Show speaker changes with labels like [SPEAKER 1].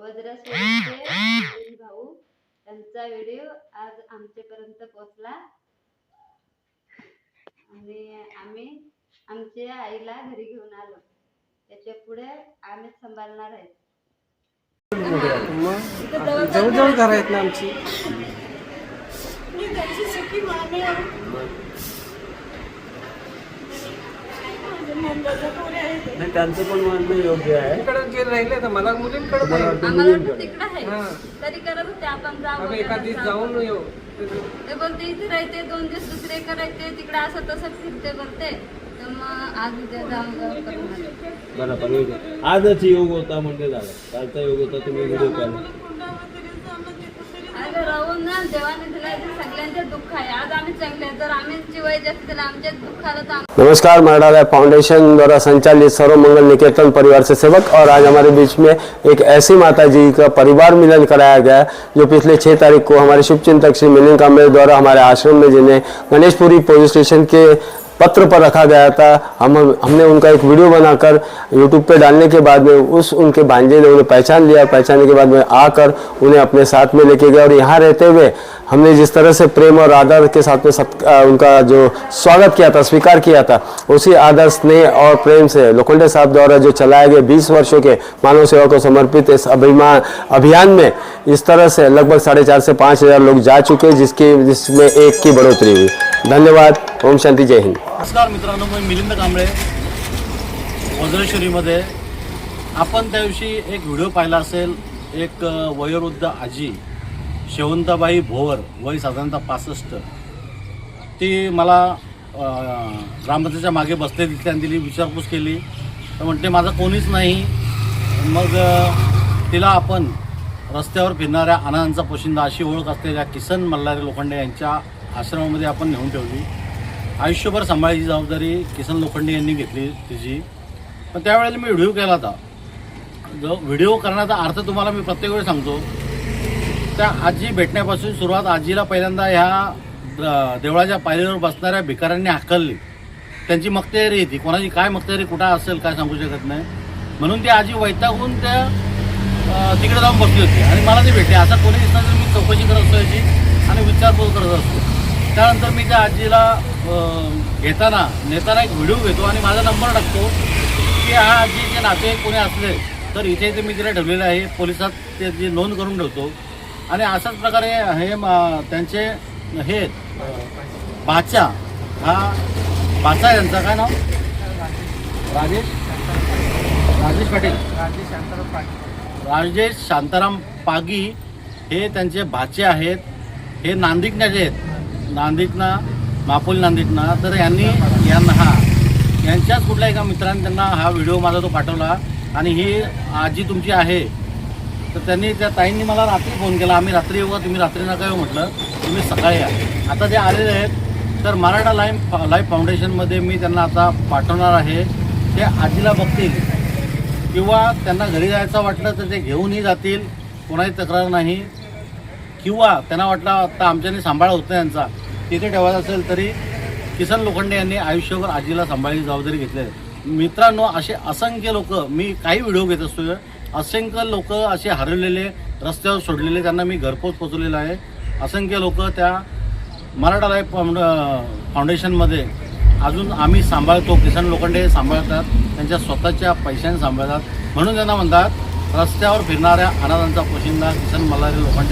[SPEAKER 1] वज्रश्री भाऊ यांचा व्हिडिओ आज आमच्यापर्यंत पोहोचला आणि आम्ही आमच्या आईला घरी घेऊन आलो. त्याच्या पुढे आम्ही सांभाळणार आहे.
[SPEAKER 2] जवळ करायत ना आमची
[SPEAKER 3] नाही त्यांचं पण म्हणणं योग्य आहे.
[SPEAKER 2] इकडे जे राहिले तर मला मुलींकडे
[SPEAKER 1] तरी करत होते आपण जाऊ
[SPEAKER 2] एखाद दिवस जाऊन येऊ.
[SPEAKER 1] ते बोलते इथे राहते 2 दिवस दुसरे करायचे तिकडे असं तसं फिरते बोलते. तर मग आज उद्या जाऊन
[SPEAKER 3] बरं पण आजच योग होता म्हणजे झालं. कालचा योग होता तुम्ही व्हिडिओ केला.
[SPEAKER 1] अरे राहून ना देवाने दिला सगळ्यांचे दुःख आहे. आज आम्ही चांगले जर आम्ही जीवायचे असतील आमच्या दुःखाला तर
[SPEAKER 4] नमस्कार, मराठा फाउंडेशन द्वारा संचालित सर्व मंगल निकेतन परिवार से सेवक और आज हमारे बीच में एक ऐसी माता जी का परिवार मिलन कराया गया जो पिछले 6 तारीख को हमारे शुभचिंतक श्री मिलिंद कांबळे द्वारा हमारे आश्रम में जिन्हें गणेशपुरी पुलिस स्टेशन के पत्र पर रखा गया था. हमने उनका एक वीडियो बनाकर यूट्यूब पे डालने के बाद में उनके भांजे ने उन्हें पहचान लिया. पहचानने के बाद में आकर उन्हें अपने साथ में लेके गए और यहाँ रहते हुए हमने जिस तरह से प्रेम और आदर के साथ में उनका जो स्वागत किया था, स्वीकार किया था, उसी आदर स्नेह और प्रेम से लोखंडे साहब द्वारा जो चलाए गए 20 वर्षों के मानव सेवा को समर्पित इस अभियान में इस तरह से लगभग 4,500 से 5,000 लोग जा चुके, जिसमें 1 की बढ़ोतरी हुई. धन्यवाद. ओम शांती. जय हिंद.
[SPEAKER 5] नमस्कार मित्रांनो, मी मिलिंद कांबळे वज्रश्रीमध्ये. आपण त्या दिवशी एक व्हिडिओ पाहिला असेल. एक वयोवृद्ध आजी शेवंताबाई भोवर, वय साधारणतः 65, ती मला ग्रामपंचायतीच्या मागे बसले तिथे दिली विचारपूस केली. तर म्हणते माझं कोणीच नाही. मग तिला आपण रस्त्यावर फिरणाऱ्या अनाथांचा पोशिंदा अशी ओळख असलेल्या किसन मल्हारी लोखंडे यांच्या आश्रमामध्ये आपण नेऊन ठेवली. आयुष्यभर सांभाळायची जबाबदारी किसन लोखंडे यांनी घेतली तिची. पण त्यावेळेला मी व्हिडिओ केला होता. जो व्हिडिओ करण्याचा अर्थ तुम्हाला मी प्रत्येक वेळी सांगतो. त्या आजी भेटण्यापासून सुरुवात, आजीला पहिल्यांदा ह्या देवळाच्या पायरीवर बसणाऱ्या भिकाऱ्यांनी हाकलली. त्यांची मक्तेरी ती कोणाची काय मक्तेरी कुठं असेल काय सांगू शकत नाही. म्हणून ती आजी वैतागून त्या तिकडे जाऊन बसली होती आणि मला ती भेटली. असा कोणी दिसला तर मी चौकशी करत असतो याची आणि विचारपूस करत असतो. त्यानंतर मी त्या आजीला नेताना एक व्हिडिओ घेतो आणि माझा नंबर टाकतो की हा आजीचे नातेवाईक कोणी असले तर इथे मी तिला ठेवलेलं आहे. पोलिसात त्याची नोंद करून ठेवतो. आणि अशाच प्रकारे हे त्यांचे हे भाचा, हा भाचा यांचा काय नाव? राजेश पाटील, राजेश शांताराम पागी हे त्यांचे भाचे आहेत. हे नांदिकण्याचे आहेत, नांदिकना मापोली नांदिकना. तर यांच्याच कुठल्या एका मित्राने त्यांना हा व्हिडिओ माझा तो पाठवला आणि ही आजी तुमची आहे. तर त्यांनी त्या ताईंनी मला रात्री फोन केला. आम्ही रात्री येऊ का? तुम्ही रात्री नका येऊ म्हटलं, तुम्ही सकाळी या. आता ते आलेले आहेत. तर मराठा लाईफ फाउंडेशनमध्ये मी त्यांना आता पाठवणार आहे. ते आजीला बघतील किंवा त्यांना घरी जायचं वाटलं तर ते घेऊनही जातील. कोणाही तक्रार नाही. किंवा त्यांना वाटलं आता आमच्याने सांभाळ होत नाही यांचा, तिथे ठेवायचं असेल तरी किसन लोखंडे यांनी आयुष्यभर आजीला सांभाळायची जबाबदारी घेतली आहे. मित्रांनो, असे असंख्य लोक, मी काही व्हिडिओ घेत असतो, असंख्य लोक असे हरवलेले, रस्त्यावर सोडलेले, त्यांना मी घरपोच पोचवलेलं आहे. असंख्य लोक त्या मराठा लाईफ फाउंडेशनमध्ये अजून आम्ही सांभाळतो. किसन लोखंडे सांभाळतात, त्यांच्या स्वतःच्या पैशाने सांभाळतात. म्हणून त्यांना म्हणतात रस्त्यावर फिरणाऱ्या अनाथांचा पोशिंदा किसन मल्हारी लोखंडे.